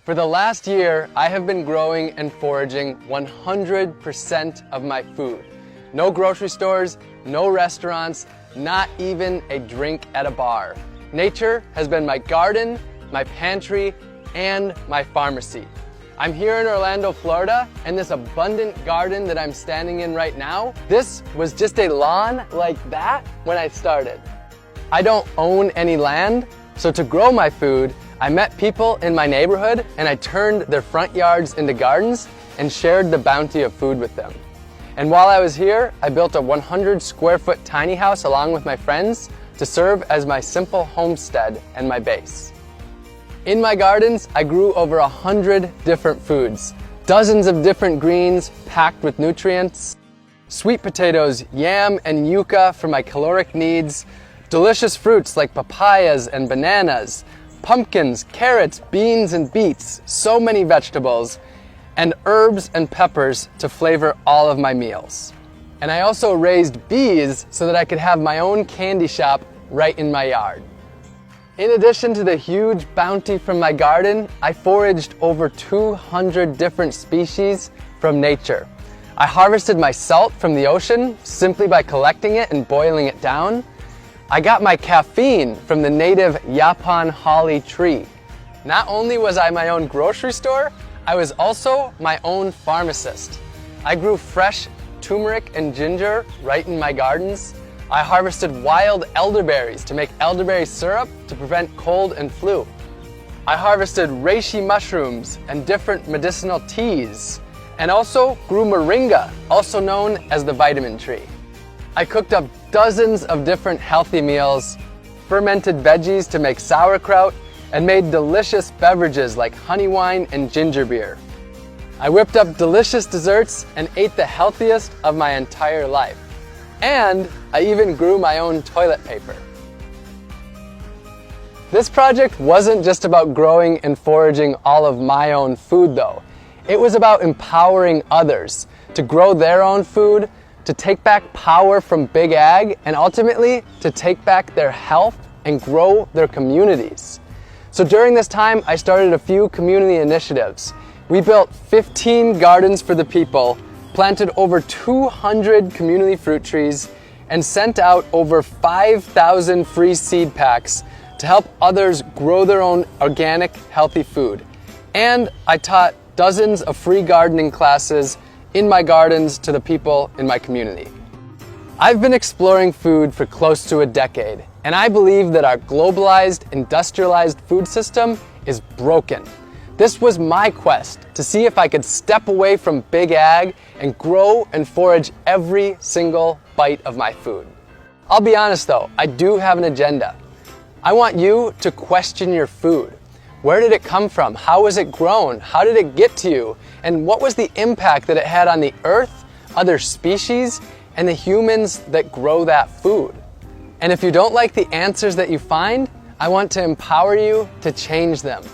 For the last year, I have been growing and foraging 100% of my food. No grocery stores, no restaurants, not even a drink at a bar. Nature has been my garden, my pantry, and my pharmacy. I'm here in Orlando, Florida, and this abundant garden that I'm standing in right now, this was just a lawn like that when I started. I don't own any land, so to grow my food, I met people in my neighborhood and I turned their front yards into gardens and shared the bounty of food with them. And while I was here, I built a 100 square foot tiny house along with my friends to serve as my simple homestead and my base. In my gardens, I grew over 100 different foods, dozens of different greens packed with nutrients, sweet potatoes, yam, and yucca for my caloric needs, delicious fruits like papayas and bananas, pumpkins, carrots, beans, and beets, so many vegetables, and herbs and peppers to flavor all of my meals. And I also raised bees so that I could have my own candy shop right in my yard. In addition to the huge bounty from my garden, I foraged over 200 different species from nature. I harvested my salt from the ocean simply by collecting it and boiling it down. I got my caffeine from the native Yaupon holly tree. Not only was I my own grocery store, I was also my own pharmacist. I grew fresh turmeric and ginger right in my gardens. I harvested wild elderberries to make elderberry syrup to prevent cold and flu. I harvested reishi mushrooms and different medicinal teas, and also grew moringa, also known as the vitamin tree. I cooked up dozens of different healthy meals, fermented veggies to make sauerkraut, and made delicious beverages like honey wine and ginger beer. I whipped up delicious desserts and ate the healthiest of my entire life. And I even grew my own toilet paper. This project wasn't just about growing and foraging all of my own food though. It was about empowering others to grow their own food, to take back power from big ag, and ultimately to take back their health and grow their communities. So during this time, I started a few community initiatives. We built 15 gardens for the people, planted over 200 community fruit trees, and sent out over 5,000 free seed packs to help others grow their own organic, healthy food. And I taught dozens of free gardening classes in my gardens to the people in my community. I've been exploring food for close to a decade, and I believe that our globalized, industrialized food system is broken. This was my quest to see if I could step away from big ag and grow and forage every single bite of my food. I'll be honest though, I do have an agenda. I want you to question your food. Where did it come from? How was it grown? How did it get to you? And what was the impact that it had on the earth, other species, and the humans that grow that food? And if you don't like the answers that you find, I want to empower you to change them.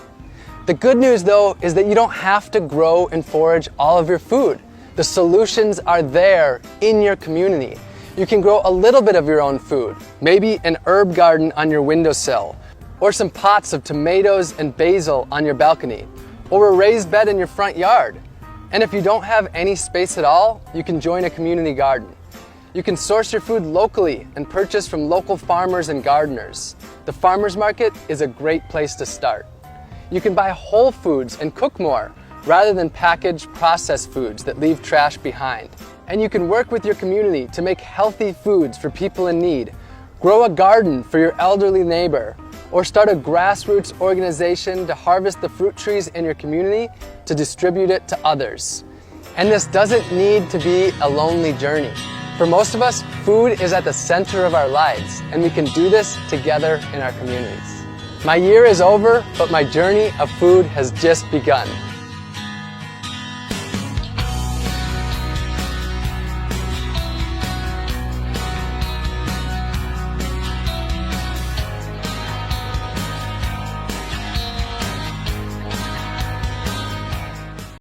The good news though is that you don't have to grow and forage all of your food. The solutions are there in your community. You can grow a little bit of your own food, maybe an herb garden on your windowsill, or some pots of tomatoes and basil on your balcony, or a raised bed in your front yard. And if you don't have any space at all, you can join a community garden. You can source your food locally and purchase from local farmers and gardeners. The farmers market is a great place to start. You can buy whole foods and cook more, rather than packaged processed foods that leave trash behind. And you can work with your community to make healthy foods for people in need. Grow a garden for your elderly neighbor, or start a grassroots organization to harvest the fruit trees in your community to distribute it to others. And this doesn't need to be a lonely journey. For most of us, food is at the center of our lives, and we can do this together in our communities. My year is over, but my journey of food has just begun.